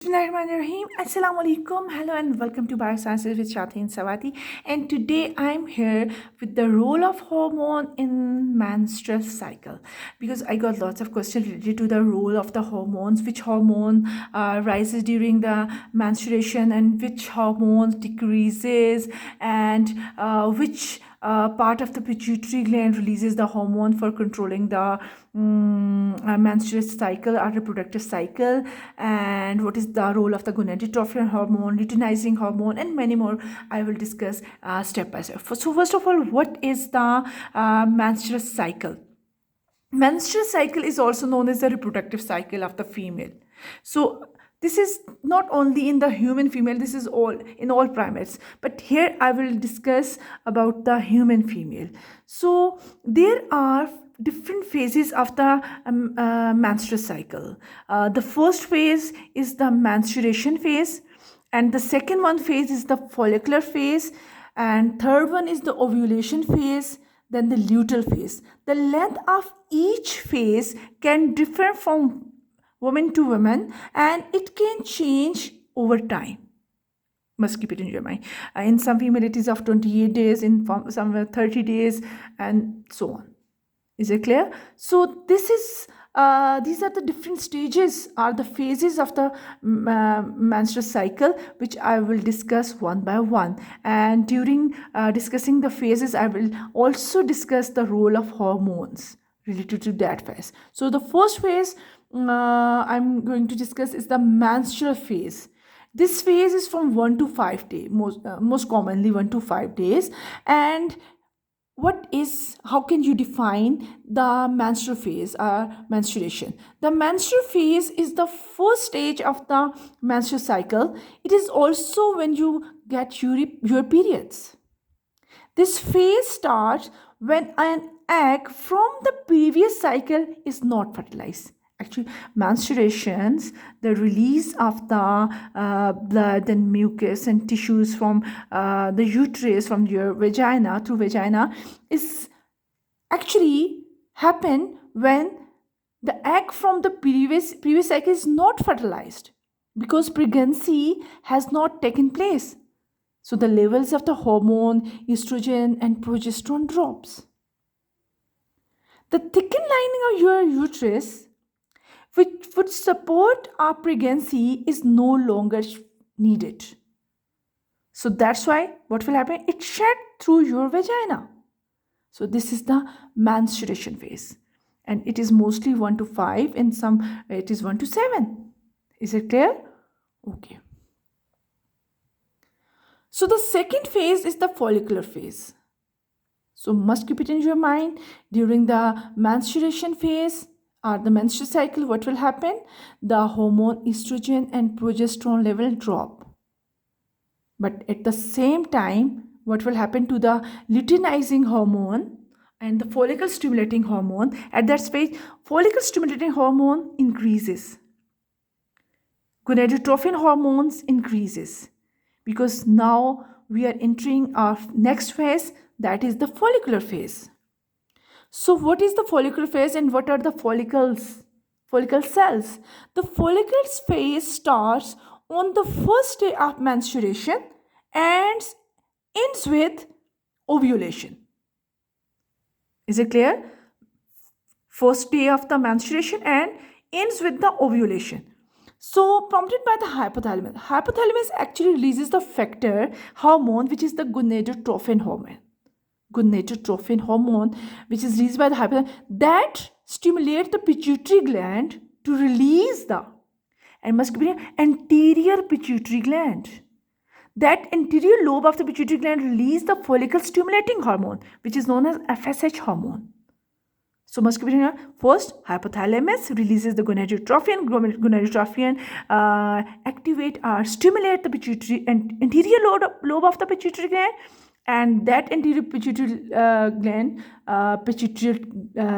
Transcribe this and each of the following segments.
Bismillahirrahmanirrahim. Assalamu alaikum. Hello and welcome to Biosciences with Swati and Swati. And today I'm here with the role of hormone in menstrual cycle because I got lots of questions related to the role of the hormones, which hormone rises during the menstruation and which hormone decreases, and which part of the pituitary gland releases the hormone for controlling the menstrual cycle or reproductive cycle, and what is the role of the gonadotrophin hormone, luteinizing hormone, and many more I will discuss step by step. So first of all, what is the menstrual cycle? Menstrual cycle is also known as the reproductive cycle of the female. So this is not only in the human female, this is all in all primates, but here I will discuss about the human female. So there are different phases of the menstrual cycle. The first phase is the menstruation phase, and the second one phase is the follicular phase, and third one is the ovulation phase, then the luteal phase. The length of each phase can differ from woman to woman, and it can change over time. Must keep it in your mind. In some female it is of 28 days, in some 30 days, and so on. Is it clear? So this is these are the different stages or the phases of the menstrual cycle, which I will discuss one by one. And during discussing the phases, I will also discuss the role of hormones related to that phase. So the first phase I'm going to discuss is the menstrual phase. This phase is from 1 to 5 days, most commonly 1 to 5 days. And how can you define the menstrual phase or menstruation? The menstrual phase is the first stage of the menstrual cycle. It is also when you get your periods. This phase starts when an egg from the previous cycle is not fertilized. Actually, menstruations, the release of the blood and mucus and tissues from the uterus, from your vagina through vagina, is actually happen when the egg from the previous cycle is not fertilized, because pregnancy has not taken place. So the levels of the hormone estrogen and progesterone drops. The thickened lining of your uterus, which would support our pregnancy, is no longer needed. So that's why what will happen? It shed through your vagina. So this is the menstruation phase, and it is mostly 1 to 5, and some it is 1 to 7. Is it clear? Okay. So the second phase is the follicular phase. So must keep it in your mind. During the menstruation phase or the menstrual cycle, what will happen? The hormone estrogen and progesterone level drop. But at the same time, what will happen to the luteinizing hormone and the follicle stimulating hormone? At that stage, follicle stimulating hormone increases. Gonadotrophin hormones increases, because now we are entering our next phase, that is the follicular phase. So what is the follicular phase and what are the follicle cells? The follicles phase starts on the first day of menstruation and ends with ovulation. Is it clear? First day of the menstruation and ends with the ovulation. So prompted by the hypothalamus. Hypothalamus actually releases the factor hormone, which is the gonadotrophin hormone. Gonadotrophin hormone, which is released by the hypothalamus, that stimulates the pituitary gland to release the, and must be anterior pituitary gland. That anterior lobe of the pituitary gland release the follicle stimulating hormone, which is known as FSH hormone. So must be first, hypothalamus releases the gonadotrophin. Gonadotrophin activate or stimulate the pituitary and anterior lobe of the pituitary gland, and that anterior pituitary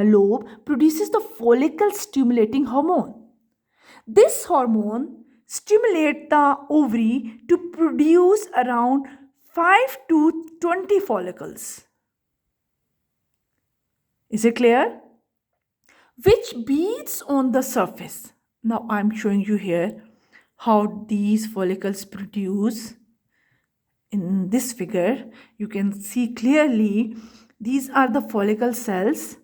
lobe produces the follicle stimulating hormone. This hormone stimulates the ovary to produce around 5 to 20 follicles. Is it clear? Which beads on the surface. Now I'm showing you here how these follicles produce. In this figure, you can see clearly these are the follicle cells.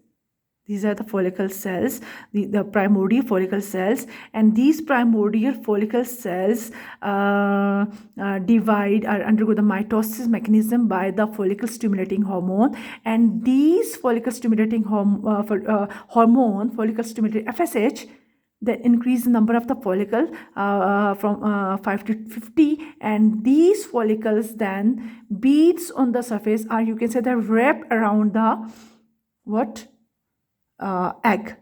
These are the follicle cells, the primordial follicle cells, and these primordial follicle cells divide or undergo the mitosis mechanism by the follicle stimulating hormone, and these follicle stimulating hormone, follicle stimulating FSH, that increase the number of the follicle from 5 to 50, and these follicles then beads on the surface, or you can say they wrap around the egg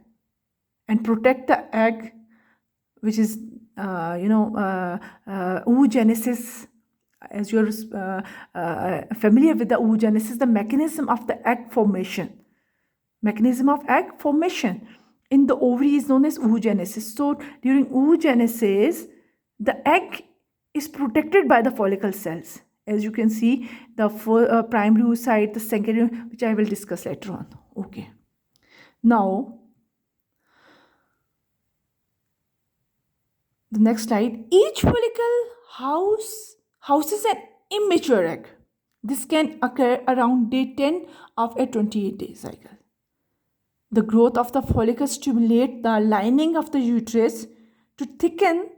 and protect the egg, which is oogenesis. As you're familiar with the oogenesis, the mechanism of the egg formation. Mechanism of egg formation in the ovary is known as oogenesis. So during oogenesis, the egg is protected by the follicle cells. As you can see, the primary oocyte, the secondary, which I will discuss later on. Okay. Now, the next slide. Each follicle houses an immature egg. This can occur around day 10 of a 28-day cycle. The growth of the follicle stimulates the lining of the uterus to thicken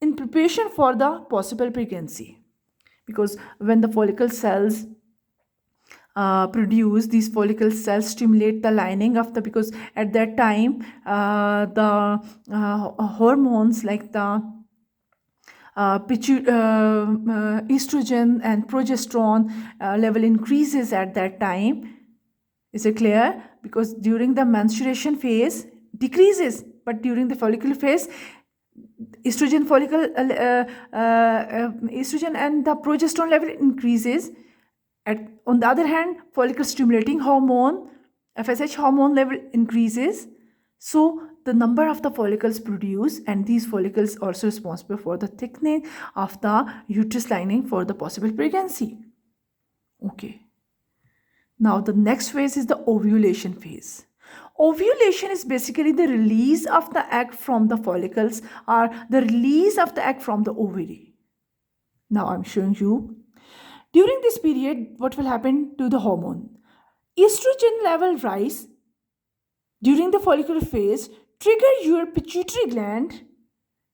in preparation for the possible pregnancy. Because when the follicle cells produce, these follicle cells stimulate the lining of the, because at that time the hormones like the estrogen and progesterone level increases at that time. Is it clear? Because during the menstruation phase decreases, but during the follicular phase, estrogen and the progesterone level increases. On the other hand, follicle stimulating hormone, FSH hormone level increases. So the number of the follicles produced, and these follicles also responsible for the thickening of the uterus lining for the possible pregnancy. Okay. Now the next phase is the ovulation phase. Ovulation is basically the release of the egg from the follicles, or the release of the egg from the ovary. Now I'm showing you. During this period, what will happen to the hormone? Estrogen level rise during the follicular phase trigger your pituitary gland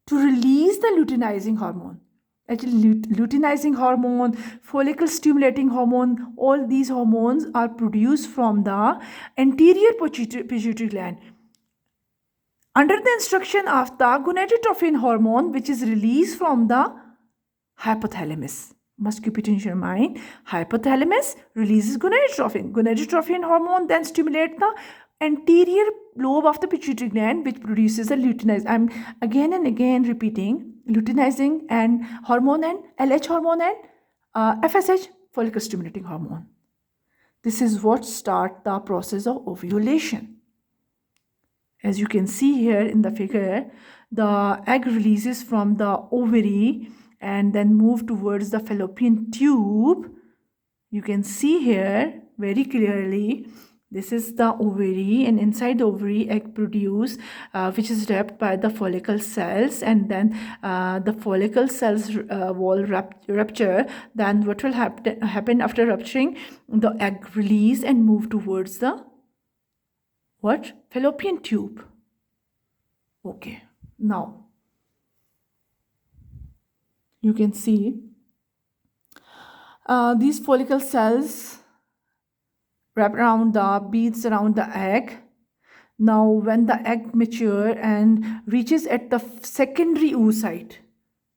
to release the luteinizing hormone. Actually, luteinizing hormone, follicle stimulating hormone, all these hormones are produced from the anterior pituitary gland under the instruction of the gonadotropin hormone, which is released from the hypothalamus. Must keep it in your mind. Hypothalamus releases gonadotropin. Gonadotropin hormone then stimulates the anterior lobe of the pituitary gland, which produces a luteinizing. I'm again and again repeating luteinizing and hormone and LH hormone and FSH, follicle stimulating hormone. This is what starts the process of ovulation. As you can see here in the figure, the egg releases from the ovary and then move towards the fallopian tube. You can see here very clearly, this is the ovary, and inside the ovary egg produce, which is wrapped by the follicle cells, and then the follicle cells wall rupture. Then what will happen after rupturing? The egg release and move towards the fallopian tube. Okay, now you can see these follicle cells wrap around the beads around the egg. Now when the egg mature and reaches at the secondary oocyte,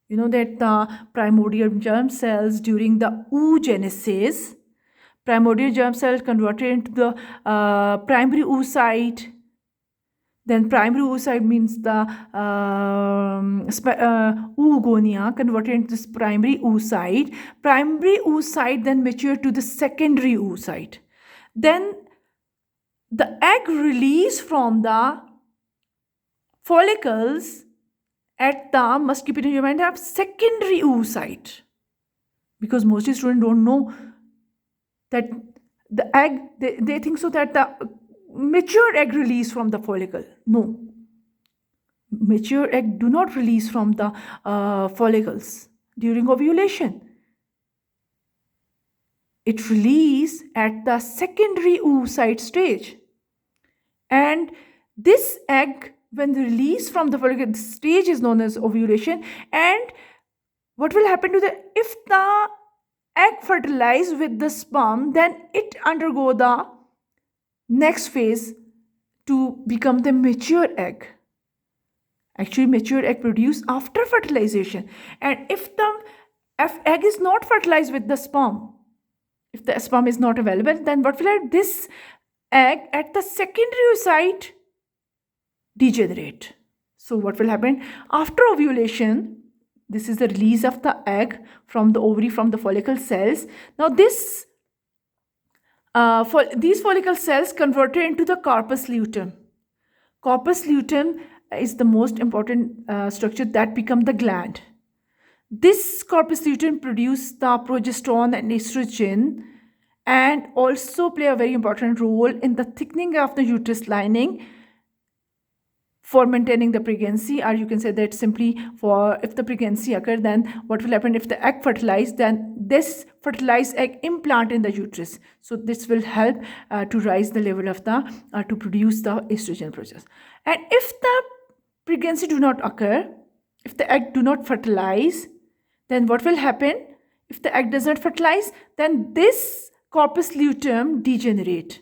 you know that the primordial germ cells during the oogenesis, primordial germ cell converted into the primary oocyte. Then primary oocyte means the oogonia converted into this primary oocyte. Primary oocyte then mature to the secondary oocyte. Then the egg release from the follicles at the, must keep it in your mind, have secondary oocyte. Because mostly students don't know that the egg, they think so that the mature egg release from the follicle. No. mature egg do not release from the follicles during ovulation. It release at the secondary oocyte stage. And this egg, when released from the follicle stage, is known as ovulation. And what will happen to the, if the egg fertilize with the sperm, then it undergo the next phase to become the mature egg. Actually, mature egg produced after fertilization. And if the egg is not fertilized with the sperm, if the sperm is not available, then what will happen? This egg at the secondary site degenerate. So what will happen after ovulation? This is the release of the egg from the ovary, from the follicle cells. Now these follicle cells converted into the corpus luteum. Corpus luteum is the most important structure that become the gland. This corpus luteum produce the progesterone and estrogen, and also play a very important role in the thickening of the uterus lining for maintaining the pregnancy, or you can say that simply for if the pregnancy occur, then what will happen if the egg fertilized, then this fertilized egg implant in the uterus. So this will help to rise the level of the to produce the estrogen process. And if the pregnancy do not occur, if the egg do not fertilize, then what will happen? If the egg does not fertilize, then this corpus luteum degenerate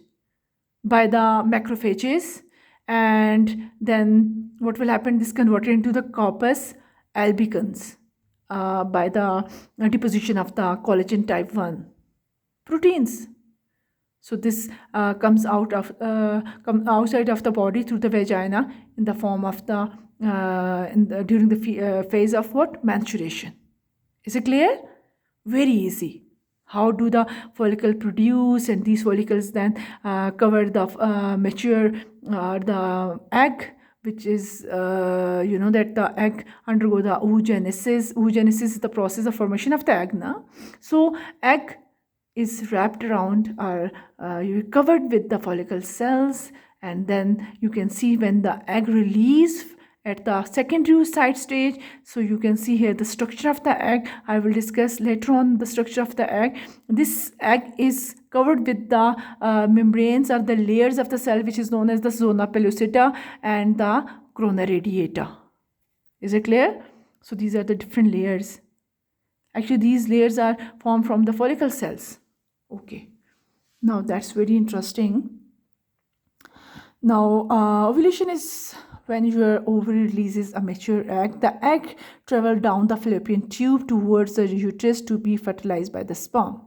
by the macrophages, and then what will happen? This converted into the corpus albicans by the deposition of the collagen type 1 proteins. So this comes out of come outside of the body through the vagina in the form of the during the phase of what? Menstruation. Is it clear? Very easy. How do the follicle produce, and these follicles then cover the mature the egg, which is that the egg undergo the oogenesis. Oogenesis is the process of formation of the egg. So egg is wrapped around or covered with the follicle cells, and then you can see when the egg release at the secondary oocyte stage. So you can see here the structure of the egg. I will discuss later on the structure of the egg. This egg is covered with the membranes or the layers of the cell, which is known as the zona pellucida and the corona radiata. Is it clear? So these are the different layers. Actually, these layers are formed from the follicle cells. Okay. Now that's very interesting. Now ovulation is when your ovary releases a mature egg. The egg travels down the fallopian tube towards the uterus to be fertilized by the sperm.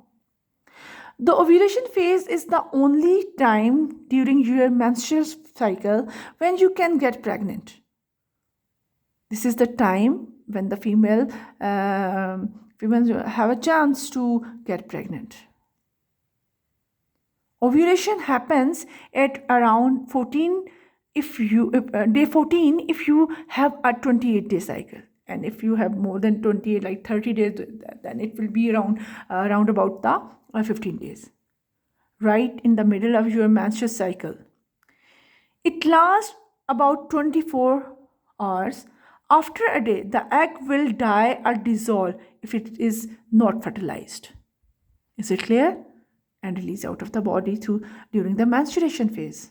The ovulation phase is the only time during your menstrual cycle when you can get pregnant. This is the time when the females have a chance to get pregnant. Ovulation happens at around 14 day 14 if you have a 28-day cycle, and if you have more than 28, like 30 days, then it will be around about the 15 days, right in the middle of your menstrual cycle. It lasts about 24 hours. After a day, the egg will die or dissolve if it is not fertilized. Is it clear? And release out of the body during the menstruation phase.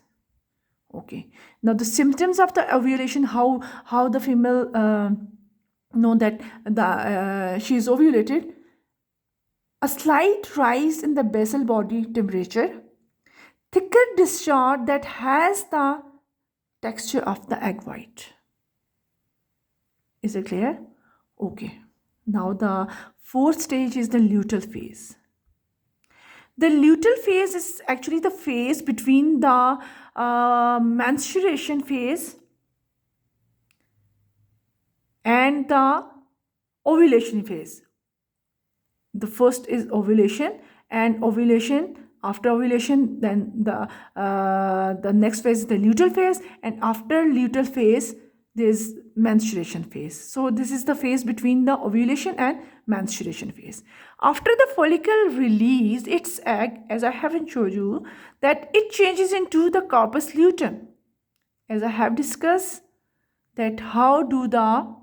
Okay. Now the symptoms of the ovulation, how the female know that she is ovulated. A slight rise in the basal body temperature, thicker discharge that has the texture of the egg white. Is it clear? Okay. Now the fourth stage is the luteal phase. The luteal phase is actually the phase between the menstruation phase and the ovulation phase. The first is ovulation, and after ovulation, then the next phase is the luteal phase, and after luteal phase there is menstruation phase. So this is the phase between the ovulation and menstruation phase. After the follicle released its egg, as I haven't showed you, that it changes into the corpus luteum. As I have discussed, that how do the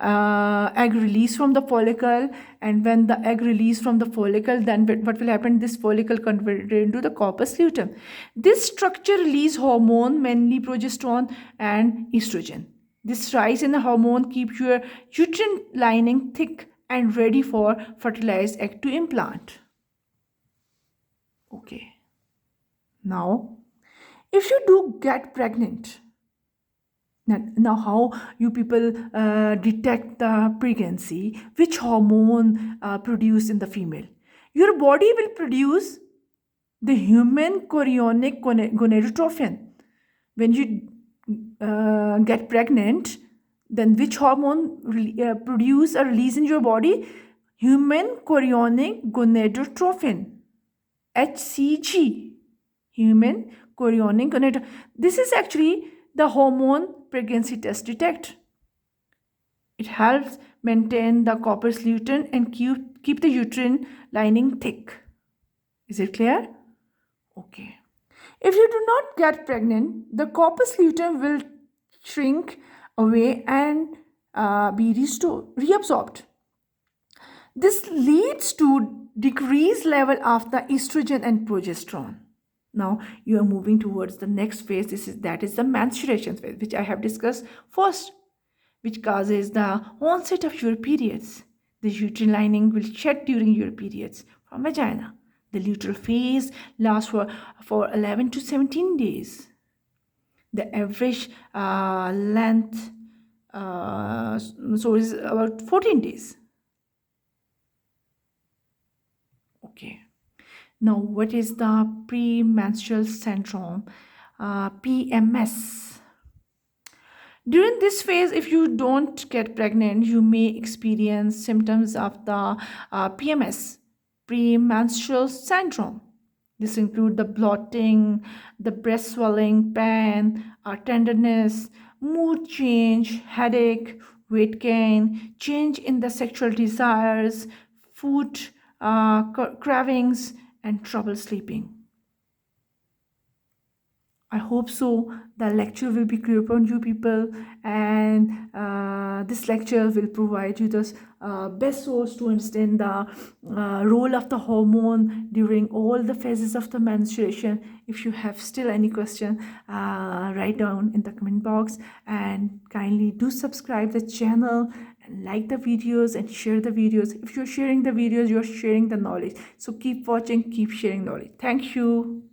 egg release from the follicle, and when the egg release from the follicle, then what will happen? This follicle converted into the corpus luteum. This structure release hormone, mainly progesterone and estrogen. This rise in the hormone keeps your uterine lining thick and ready for fertilized egg to implant. Okay. Now, if you do get pregnant, now how you people detect the pregnancy? Which hormone produced in the female? Your body will produce the human chorionic gonadotropin. When you get pregnant, then which hormone produce or release in your body? Human chorionic gonadotropin, HCG. Human chorionic gonadotropin. This is actually the hormone pregnancy test detect. It helps maintain the corpus luteum and keep the uterine lining thick. Is it clear? Okay. If you do not get pregnant, the corpus luteum will shrink away and be reabsorbed. This leads to decreased level of the estrogen and progesterone. Now you are moving towards the next phase. That is the menstruation phase, which I have discussed first, which causes the onset of your periods. The uterine lining will shed during your periods from vagina. The luteal phase lasts for 11 to 17 days. The average length is about 14 days. Okay. Now, what is the Pre-Menstrual Syndrome, PMS? During this phase, if you don't get pregnant, you may experience symptoms of the PMS, Pre-Menstrual Syndrome. This include the bloating, the breast swelling, pain, tenderness, mood change, headache, weight gain, change in the sexual desires, food cravings, and trouble sleeping. I hope so. The lecture will be clear upon you people, and this lecture will provide you the best source to understand the role of the hormone during all the phases of the menstruation. If you have still any question, write down in the comment box, and kindly do subscribe the channel and like the videos and share the videos. If you're sharing the videos, you're sharing the knowledge. So keep watching, keep sharing knowledge. Thank you.